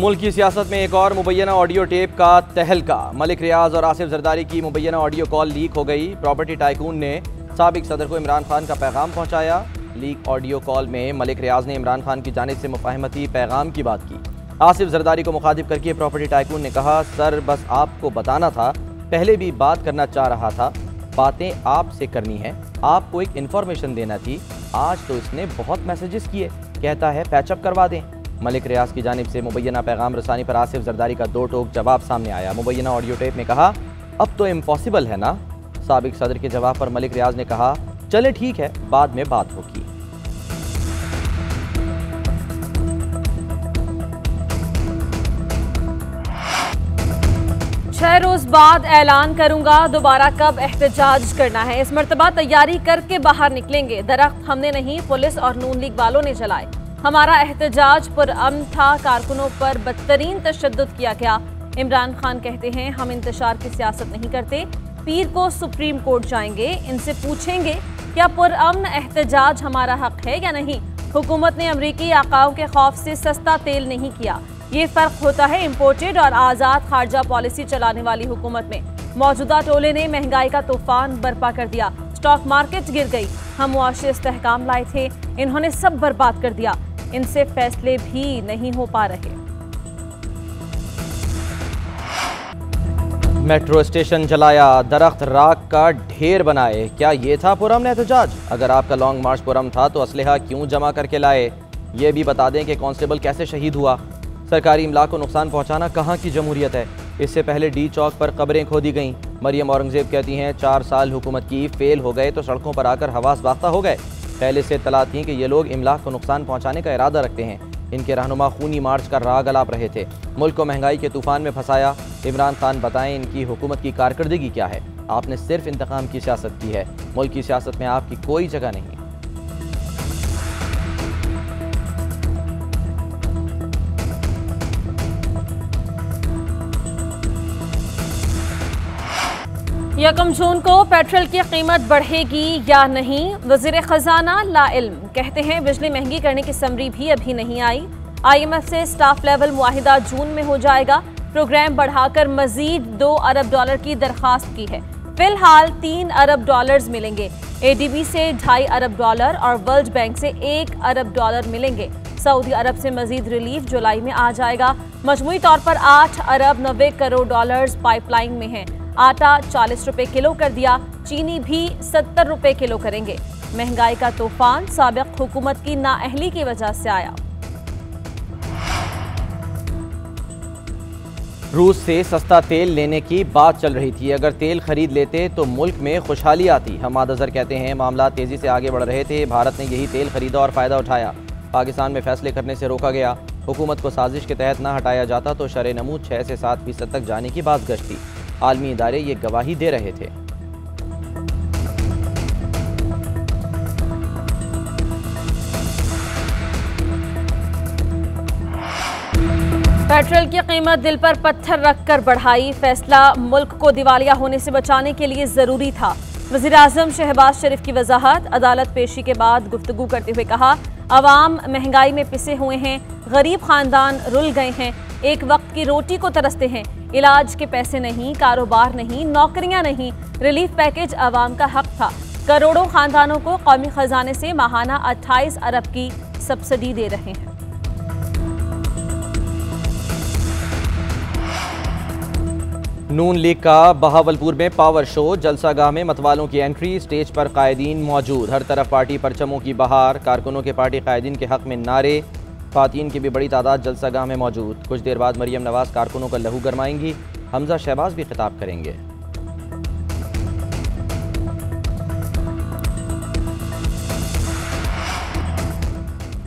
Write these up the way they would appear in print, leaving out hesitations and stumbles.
मुल्क की सियासत में एक और मुबैना ऑडियो टेप का तहलका। मलिक रियाज और आसिफ जरदारी की मुबैना ऑडियो कॉल लीक हो गई। प्रॉपर्टी टाइकून ने साबिक सदर को इमरान खान का पैगाम पहुंचाया। लीक ऑडियो कॉल में मलिक रियाज ने इमरान खान की जानिब से मुफाहमती पैगाम की बात की। आसिफ जरदारी को मुखातिब करके प्रॉपर्टी टाइकून ने कहा, सर बस आपको बताना था, पहले भी बात करना चाह रहा था, बातें आपसे करनी है, आपको एक इन्फॉर्मेशन देना थी। आज तो इसने बहुत मैसेजेस किए, कहता है पैचअप करवा दें। मलिक रियाज की जानिब से मुबैना पैगाम रसानी पर आसिफ जरदारी का दो टोक जवाब सामने आया। मुबैना ऑडियो टेप में कहा, अब तो इम्पॉसिबल है ना। साबिक सदर के जवाब पर मलिक रियाज ने कहा, चले ठीक है, बाद में बात होगी। छह रोज बाद ऐलान करूंगा, दोबारा कब एहतजाज करना है। इस मर्तबा तैयारी करके बाहर निकलेंगे। दरख्त हमने नहीं, पुलिस और नून लीग वालों ने जलाए। हमारा एहतजाज पुरअमन था, कारकुनों पर बदतरीन तशद्दुद किया गया। इमरान खान कहते हैं, हम इंतशार की सियासत नहीं करते। पीर को सुप्रीम कोर्ट जाएंगे, इनसे पूछेंगे क्या पुरअमन एहतजाज हमारा हक है या नहीं। हुकूमत ने अमरीकी आकाओं के खौफ से सस्ता तेल नहीं किया। ये फर्क होता है इम्पोर्टेड और आज़ाद खारजा पॉलिसी चलाने वाली हुकूमत में। मौजूदा टोले ने महंगाई का तूफान बर्पा कर दिया। स्टॉक मार्केट गिर गई। हम मुआशी इस्तेहकाम लाए थे, इन्होंने सब बर्बाद कर दिया। इनसे फैसले भी नहीं हो पा रहे। मेट्रो स्टेशन जलाया, दरख्त राख का ढेर बनाए, क्या ये था पुरअमन एहतजाज? अगर आपका लॉन्ग मार्च पुरअमन था तो असलहा क्यों जमा करके लाए? ये भी बता दें कि कांस्टेबल कैसे शहीद हुआ। सरकारी इमलाक को नुकसान पहुंचाना कहाँ की जमहूरियत है? इससे पहले डी चौक पर कब्रें खोदी गईं। मरियम औरंगजेब कहती हैं, 4 साल हुकूमत की, फेल हो गए तो सड़कों पर आकर हवास बाख्ता हो गए। पहले से इत्तला थी कि ये लोग इमलाक को नुकसान पहुंचाने का इरादा रखते हैं। इनके रहनुमा खूनी मार्च का राग अलाप रहे थे। मुल्क को महंगाई के तूफान में फंसाया। इमरान खान बताएं, इनकी हुकूमत की कारकर्दगी क्या है? आपने सिर्फ इंतकाम की सियासत की है, मुल्क की सियासत में आपकी कोई जगह नहीं। यकम जून को पेट्रोल की कीमत बढ़ेगी या नहीं, वज़ीर ख़जाना लाइल्म। कहते हैं बिजली महंगी करने की समरी भी अभी नहीं आई। IMF से स्टाफ लेवल मुआहिदा जून में हो जाएगा। प्रोग्राम बढ़ाकर मजीद $2 अरब की दरख्वास्त की है। फिलहाल $3 अरब मिलेंगे। ADB से $2.5 अरब और वर्ल्ड बैंक से $1 अरब मिलेंगे। सऊदी अरब से मजीद रिलीफ जुलाई में आ जाएगा। मजमूई तौर पर $8 अरब 90 करोड़ पाइपलाइन में है। आटा 40 रुपए किलो कर दिया। चीनी भी 70 रुपए किलो करेंगे। महंगाई का तूफान साबिक हुकूमत की नाअहली की वजह से आया। रूस से सस्ता तेल लेने की बात चल रही थी। अगर तेल खरीद लेते तो मुल्क में खुशहाली आती। हमाद अजहर कहते हैं, मामला तेजी से आगे बढ़ रहे थे, भारत ने यही तेल खरीदा और फायदा उठाया। पाकिस्तान में फैसले करने से रोका गया। हुकूमत को साजिश के तहत न हटाया जाता तो शरह नमूद 6 से 7% तक जाने की बात गश्ती। आलमी इदारे ये गवाही दे रहे थे। पेट्रोल की कीमत दिल पर पत्थर रखकर बढ़ाई। फैसला मुल्क को दिवालिया होने से बचाने के लिए जरूरी था। वज़ीर आज़म शहबाज शरीफ की वजाहत। अदालत पेशी के बाद गुफ्तगू करते हुए कहा, अवाम महंगाई में पिसे हुए हैं, गरीब खानदान रुल गए हैं, एक वक्त की रोटी को तरसते हैं। इलाज के पैसे नहीं, कारोबार नहीं, नौकरियां नहीं। रिलीफ पैकेज अवाम का हक था। करोड़ों खानदानों को कौमी खजाने से माहाना 28 अरब की सब्सिडी दे रहे हैं। नून लीग का बहावलपुर में पावर शो। जलसागाह में मतवालों की एंट्री। स्टेज पर कायदीन मौजूद। हर तरफ पार्टी परचमों की बहार। कारकुनों के पार्टी कायदीन के हक में नारे। ख़वातीन की भी बड़ी तादाद जलसागाह में मौजूद। कुछ देर बाद मरियम नवाज कारकुनों का लहू गरमाएंगी। हमजा शहबाज भी खिताब करेंगे।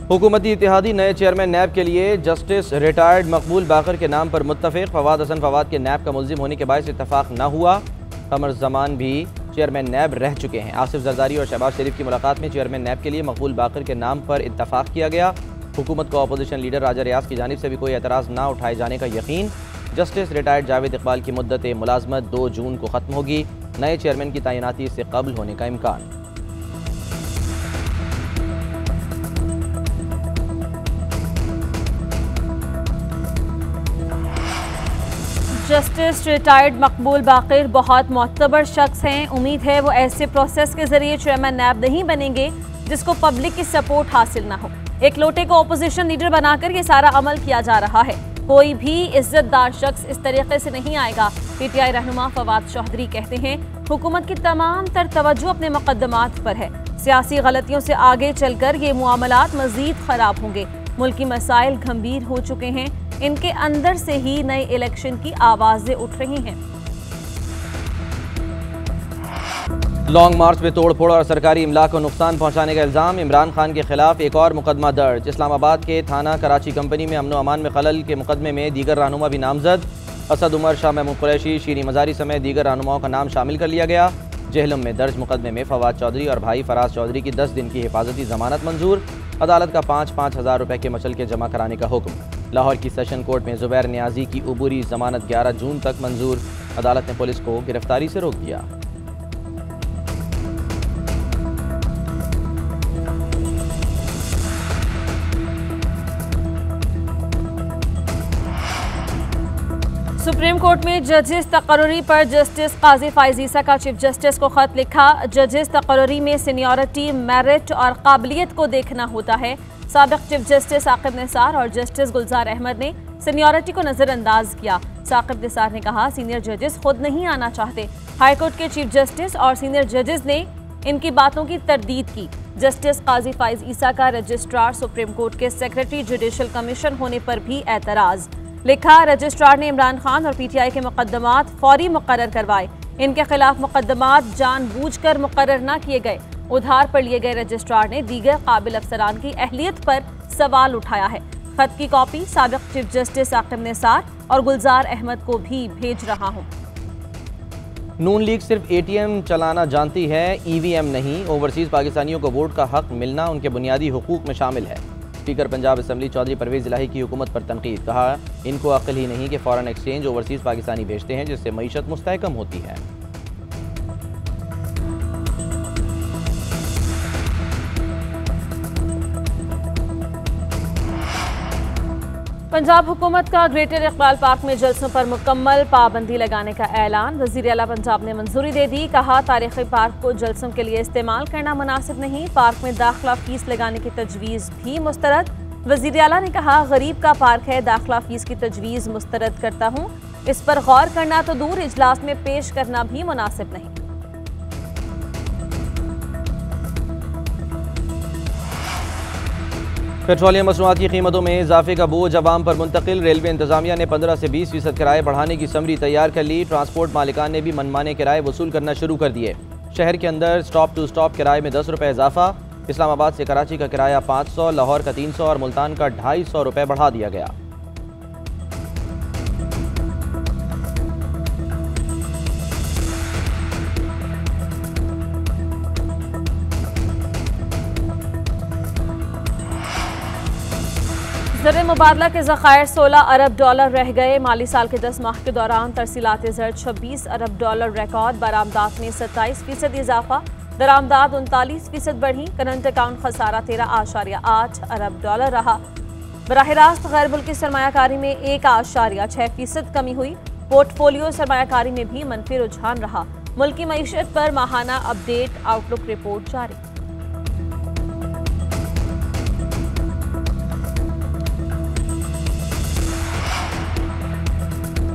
हुकूमती इत्तेहादी नए चेयरमैन नैब के लिए जस्टिस रिटायर्ड मकबूल बाकर के नाम पर मुत्तफिक। फवाद हसन फवाद के नैब का मुल्जिम होने के बायस इत्तफाक न हुआ। कमर जमान भी चेयरमैन नैब रह चुके हैं। आसिफ जरदारी और शहबाज शरीफ की मुलाकात में चेयरमैन नैब के लिए मकबूल बाकर के नाम पर इत्तफाक किया गया। हुकूमत को अपोजिशन लीडर राजा रियाज की जानिब से भी कोई एतराज़ ना उठाए जाने का यकीन। जस्टिस रिटायर्ड जावेद इकबाल की मुद्दत मुलाजमत 2 जून को ख़त्म होगी। नए चेयरमैन की तैनाती से कबल होने का इम्कान। जस्टिस रिटायर्ड मकबूल बाकिर बहुत मोतबर शख्स हैं। उम्मीद है वो ऐसे प्रोसेस के जरिए चेयरमैन नैब नहीं बनेंगे जिसको पब्लिक की सपोर्ट हासिल ना हो। एक लोटे को ओपोजिशन लीडर बनाकर ये सारा अमल किया जा रहा है। कोई भी इज्जतदार शख्स इस तरीके से नहीं आएगा। पीटीआई रहनुमा फवाद चौधरी कहते हैं हुकूमत की तमाम तर तवज्जो अपने मुकद्दमात पर है। सियासी गलतियों से आगे चलकर ये मुआमलात मजीद खराब होंगे। मुल्की मसाइल गंभीर हो चुके हैं। इनके अंदर से ही नए इलेक्शन की आवाजें उठ रही हैं। लॉन्ग मार्च में तोड़फोड़ और सरकारी इमला को नुकसान पहुंचाने का इल्ज़ाम। इमरान खान के खिलाफ एक और मुकदमा दर्ज। इस्लामाबाद के थाना कराची कंपनी में अमन व अमान में खलल के मुकदमे में दीगर रहनुमा भी नामजद। असद उमर, शाह महमूद कुरैशी, शीरी मजारी समेत दीगर रहनुमाओं का नाम शामिल कर लिया गया। जेहलम में दर्ज मुकदमे में फवाद चौधरी और भाई फराज चौधरी की 10 दिन की हिफाजती जमानत मंजूर। अदालत का 5-5 हज़ार रुपये के मचल के जमा कराने का हुक्म। लाहौर की सेशन कोर्ट में जुबैर नियाजी की उबूरी जमानत 11 जून तक मंजूर। अदालत ने पुलिस को गिरफ्तारी से रोक दिया। सुप्रीम कोर्ट में जजेस तकर्री पर जस्टिस काजी फाइज ईसा का चीफ जस्टिस को खत लिखा। जजेस तकर्री में सीनियरिटी, मेरिट और काबिलियत को देखना होता है। साबिक चीफ जस्टिस साकिब निसार और जस्टिस गुलजार अहमद ने सीनियरिटी को नजरअंदाज किया। साकिब निसार ने कहा सीनियर जजेस खुद नहीं आना चाहते। हाईकोर्ट के चीफ जस्टिस और सीनियर जजेस ने इनकी बातों की तरदीद की। जस्टिस काजी फाइज ईसा का रजिस्ट्रार सुप्रीम कोर्ट के सेक्रेटरी जुडिशल कमीशन होने पर भी एतराज। लिखा रजिस्ट्रार ने इमरान खान और पीटीआई के मुकदमात फौरी मुकर्रर करवाए। इनके खिलाफ मुकदमात जानबूझकर मुकर्रर न किए गए। उधार पर लिए गए रजिस्ट्रार ने दीगर काबिल अफसरान की अहलियत पर सवाल उठाया है। खत की कॉपी साबिक चीफ जस्टिस साकिब निसार और गुलजार अहमद को भी भेज रहा हूँ। नून लीग सिर्फ एटीएम चलाना जानती है, ईवीएम नहीं। ओवरसीज पाकिस्तानियों को वोट का हक मिलना उनके बुनियादी हुकूक में शामिल है। स्पीकर पंजाब असम्बली चौधरी परवेज इलाही की हुकूमत पर तनकीद। कहा इनको अक्ल ही नहीं कि फॉरेन एक्सचेंज ओवरसीज पाकिस्तानी भेजते हैं जिससे मईशत मुस्तहकम होती है। पंजाब हुकूमत का ग्रेटर इकबाल पार्क में जलसों पर मुकम्मल पाबंदी लगाने का ऐलान। वज़ीर आला पंजाब ने मंजूरी दे दी। कहा तारीखी पार्क को जलसों के लिए इस्तेमाल करना मुनासिब नहीं। पार्क में दाखिला फीस लगाने की तजवीज़ भी मुस्तरद। वज़ीर आला ने कहा गरीब का पार्क है, दाखिला फीस की तजवीज़ मुस्तरद करता हूँ। इस पर गौर करना तो दूर, इजलास में पेश करना भी मुनासिब नहीं। पेट्रोलियम मसनूआत की कीमतों में इजाफे का बोझ अवाम पर मुंतकिल। रेलवे इंतजामिया ने 15 से 20% किराए बढ़ाने की समरी तैयार कर ली। ट्रांसपोर्ट मालिकान ने भी मनमाने किराए वसूल करना शुरू कर दिए। शहर के अंदर स्टॉप टू स्टॉप किराए में 10 रुपये इजाफा। इस्लामाबाद से कराची का किराया 500, लाहौर का 300 और मुल्तान का 250 रुपये बढ़ा दिया गया। ज़र मुबादला के ज़खायर 16 अरब डॉलर रह गए। माली साल के 10 माह के दौरान तरसीलात ज़र 26 अरब डॉलर रिकॉर्ड। बरामदात में 27% इजाफा। दरामदात 39% बढ़ी। करंट अकाउंट खसारा 13.8 अरब डॉलर रहा। बराह रास्त गैर मुल्की सरमायाकारी में 1.6% कमी हुई। पोर्टफोलियो सरमायाकारी में भी मनफी रुझान रहा। मुल्की मईशत पर माहाना अपडेट आउटलुक रिपोर्ट जारी।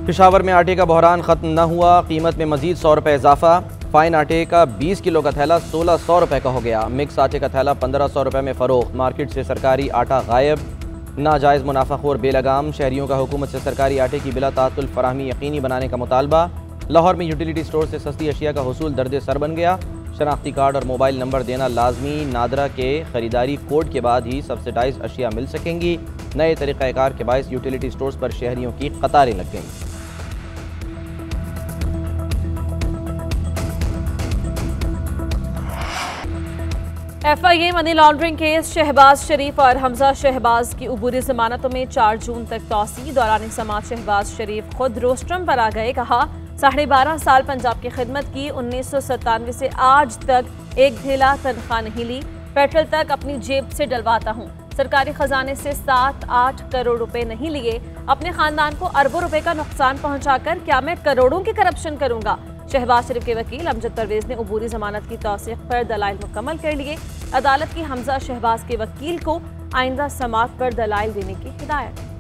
पेशावर में आटे का बहरान खत्म न हुआ। कीमत में मजीद 100 रुपये इजाफा। फाइन आटे का 20 किलो का थैला 1600 रुपये का हो गया। मिक्स आटे का थैला 1500 रुपये में फ़रोख्त। मार्केट से सरकारी आटा गायब। नाजायज़ मुनाफाखोर बेलगाम। शहरियों का हुकूमत से सरकारी आटे की बिला तातुल फराहमी यकीनी बनाने का मुतालबा। लाहौर में यूटिलिटी स्टोर से सस्ती अशिया का हुसूल दर्द सर बन गया। शनाख्ती कार्ड और मोबाइल नंबर देना लाजमी। नादरा के ख़रीदारी कोड के बाद ही सब्सिडाइज अशिया मिल सकेंगी। नए तरीक़ाकार के बायस यूटिलिटी स्टोर्स पर शहरियों की कतारें लग गईं। FIA money laundering case. Shahbaz Sharif और हमजा शहबाज की उबूरी जमानतों में 4 जून तक तौसी। दौरान समात शहबाज शरीफ खुद रोस्ट्रम पर आ गए। कहा 12.5 साल पंजाब की खिदमत की। 1997 से आज तक एक ढेला तनख्वाह नहीं ली। पेट्रोल तक अपनी जेब से डलवाता हूँ। सरकारी खजाने से 7-8 करोड़ रुपए नहीं लिए, अपने खानदान को अरबों रुपए का नुकसान पहुंचाकर क्या मैं करोड़ों की करप्शन करूंगा? शहबाज शरीफ के वकील अमजद परवेज ने अबूरी जमानत की तौसीक पर दलाइल मुकम्मल कर लिए। अदालत की हमजा शहबाज के वकील को आइंदा समाअत पर दलाइल देने की हिदायत।